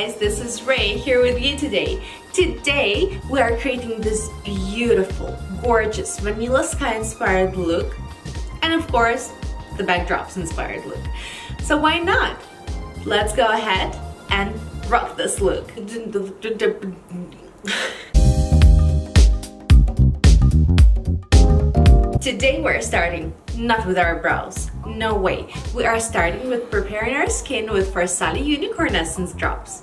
guys, this is Ray here with you today. Today we are creating this beautiful, gorgeous Vanilla Sky inspired look, and of course the backdrops inspired look. So why not? Let's go ahead and rock this look. Today we're starting not with our brows. No way. We are starting with preparing our skin with Farsale Unicorn Essence drops.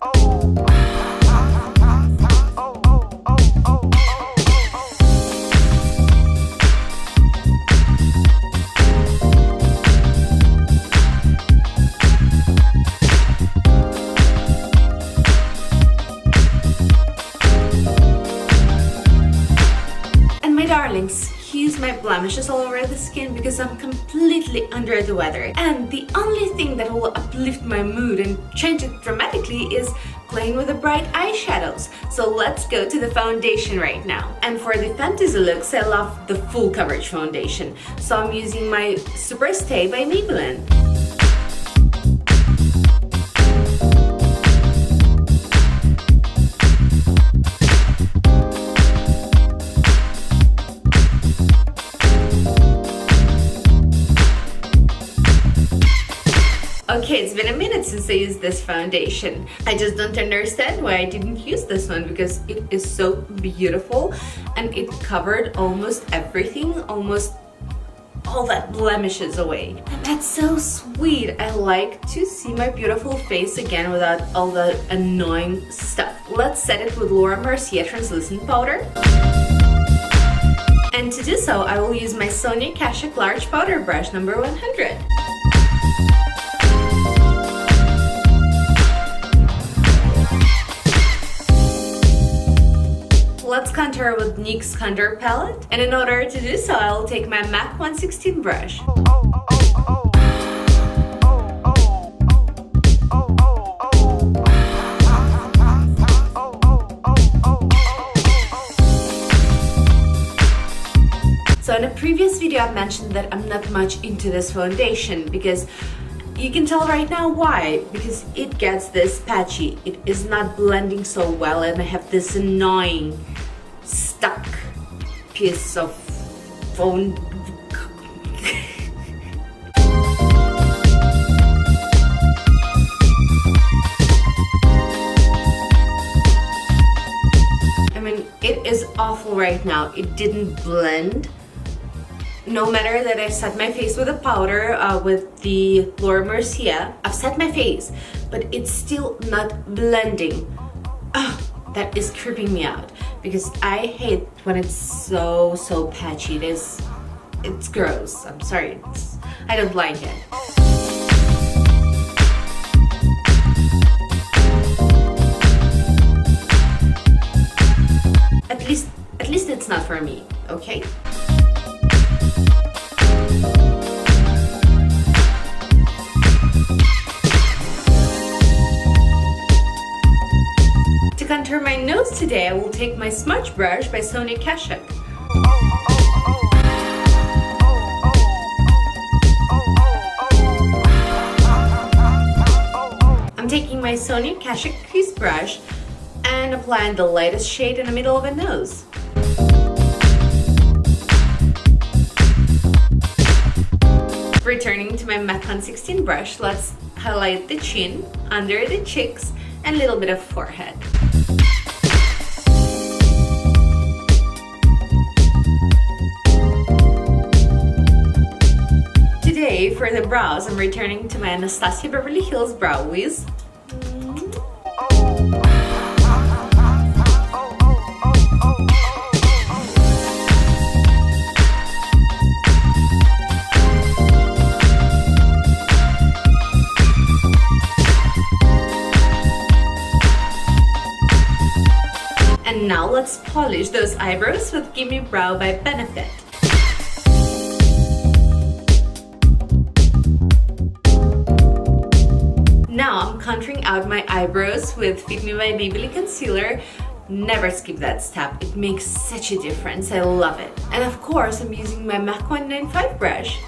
And my darlings, use my blemishes all over the skin because I'm completely under the weather, and the only thing that will uplift my mood and change it dramatically is playing with the bright eyeshadows. So let's go to the foundation right now. And for the fantasy looks, I love the full coverage foundation, so I'm using my Superstay by Maybelline. Okay, it's been a minute since I used this foundation. I just don't understand why I didn't use this one because it is so beautiful and it covered almost everything, almost all that blemishes away. And that's so sweet. I like to see my beautiful face again without all that annoying stuff. Let's set it with Mercie translucent powder. And to do so, I will use my Sonia Kashuk large powder brush number 100. Let's contour with NYX's contour palette, and in order to do so, I will take my MAC 116 brush. So in a previous video I mentioned that I'm not much into this foundation because you can tell right now why, because it gets this patchy. It is not blending so well and I have this annoying stuck piece of phone. I mean, it is awful right now. It didn't blend. No matter that I set my face with a powder, with the Mercie, I've set my face, but it's still not blending. That is creeping me out because I hate when it's so patchy. It's gross. I'm sorry. I don't like it. At least it's not for me, okay? To contour my nose today, I will take my smudge brush by Sonia Kashuk. I'm taking my Sonia Kashuk crease brush and applying the lightest shade in the middle of the nose. Returning to my MAC 116 brush, let's highlight the chin, under the cheeks, and a little bit of forehead. Today, for the brows, I'm returning to my Anastasia Beverly Hills Brow Wiz. And now let's polish those eyebrows with Gimme Brow by Benefit. Now I'm contouring out my eyebrows with Fit Me by Maybelline Concealer. Never skip that step, it makes such a difference, I love it. And of course I'm using my MAC 195 brush.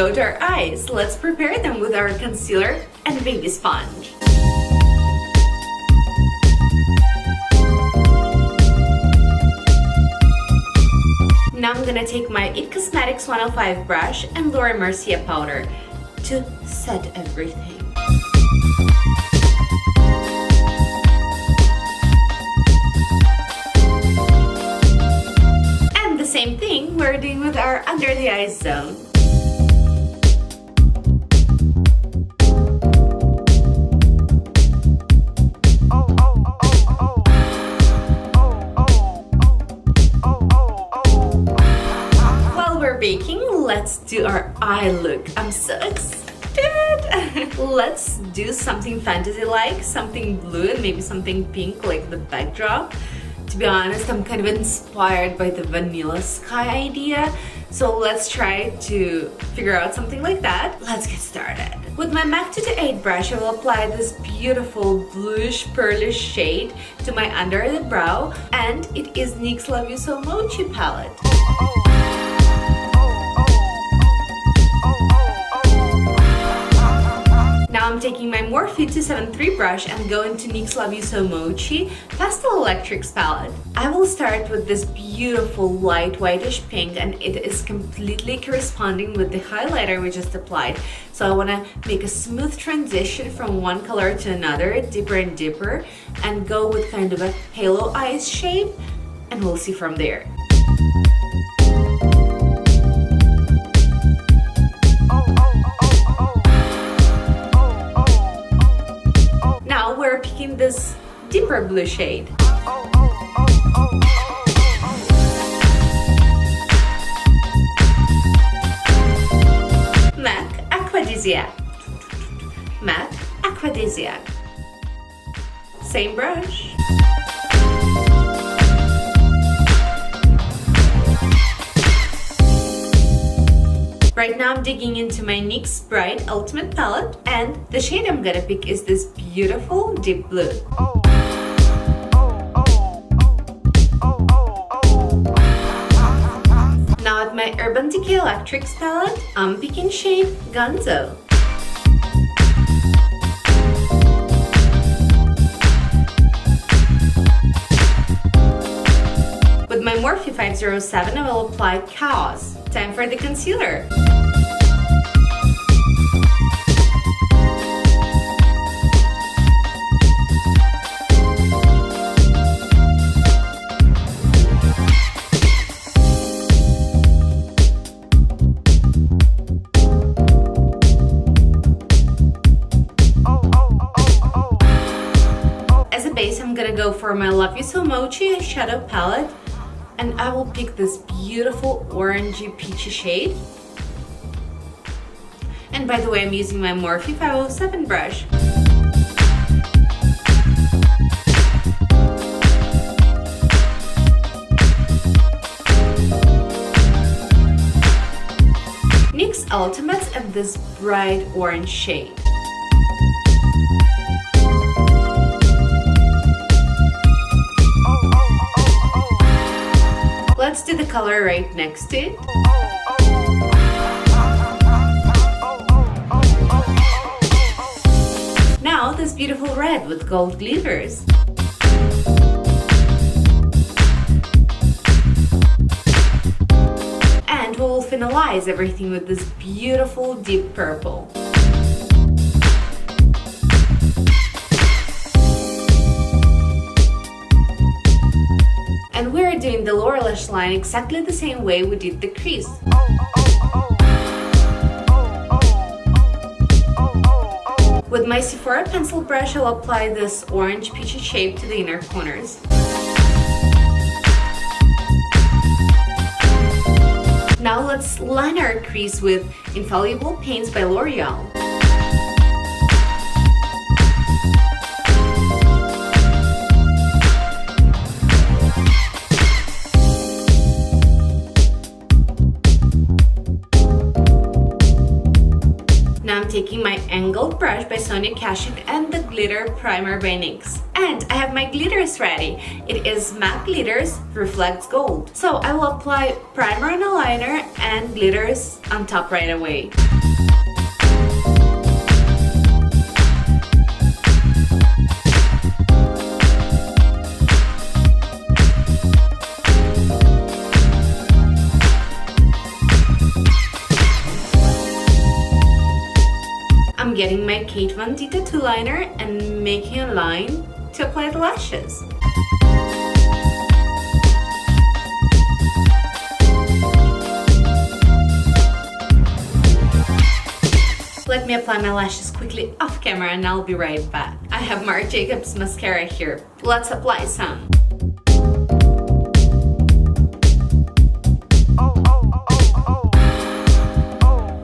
go to our eyes. Let's prepare them with our concealer and baby sponge. Now I'm gonna take my IT Cosmetics 105 brush and Laura Mercie powder to set everything. And the same thing we're doing with our under the eyes zone. Let's do our eye look. I'm so excited. Let's do something fantasy-like, something blue and maybe something pink like the backdrop. To be honest, I'm kind of inspired by the Vanilla Sky idea. So let's try to figure out something like that. Let's get started. With my MAC 228 brush, I will apply this beautiful bluish pearlish shade to my under the brow, and it is NYX Love You So Mochi palette. Now I'm taking my Morphe 273 brush and go into NYX Love You So Mochi Pastel Electrics palette. I will start with this beautiful light whitish pink, and it is completely corresponding with the highlighter we just applied. So I want to make a smooth transition from one color to another, deeper and deeper, and go with kind of a halo eyes shape, and we'll see from there. Now we're picking this deeper blue shade. MAC Aquadisiac. MAC Aquadisiac. Same brush. Right now I'm digging into my NYX Bright Ultimate palette, and the shade I'm gonna pick is this beautiful deep blue. Now at my Urban Decay Electrics palette, I'm picking shade Gonzo. With my Morphe 507, I will apply Chaos. Time for the concealer. As a base, I'm gonna go for my Love You So Mochi Eyeshadow palette, and I will pick this beautiful orangey peachy shade. And by the way, I'm using my Morphe 507 brush. NYX Ultimates and this bright orange shade. Let's do the color right next to it. Now this beautiful red with gold glitters. And we will finalize everything with this beautiful deep purple. And we're doing the lower lash line exactly the same way we did the crease. With my Sephora pencil brush, I'll apply this orange peachy shape to the inner corners. Now let's line our crease with Infallible Paints by L'Oreal. Now I'm taking my angled brush by Sonia Kashuk and the glitter primer by NYX. And I have my glitters ready. It is matte glitters, reflects gold. So I will apply primer on a liner and glitters on top right away. I'm getting my Kate Von D tattoo liner and making a line to apply the lashes. Let me apply my lashes quickly off camera and I'll be right back. I have Marc Jacobs mascara here. Let's apply some.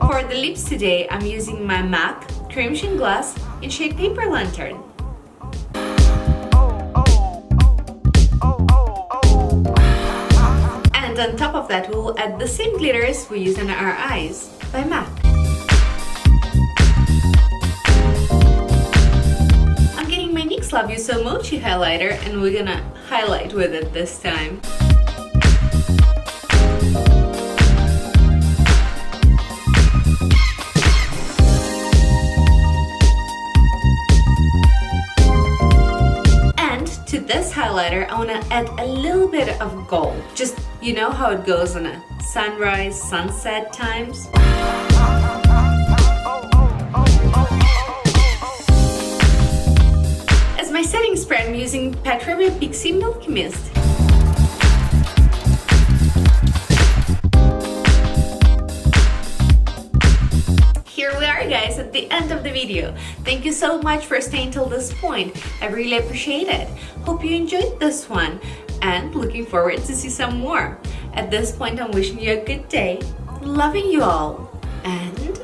For the lips today, I'm using my MAC Cream Sheen Gloss in shade Paper Lantern. And on top of that, we'll add the same glitters we use on our eyes by MAC. I'm getting my NYX Love You So Mochi highlighter and we're gonna highlight with it this time. To this highlighter, I want to add a little bit of gold. Just, you know how it goes on a sunrise, sunset times? As my setting spray, I'm using Petra by Pixie Milky Mist. Here we are, guys, at the end of the video. Thank you so much for staying till this point. I really appreciate it. Hope you enjoyed this one and looking forward to see some more. At this point, I'm wishing you a good day, loving you all, and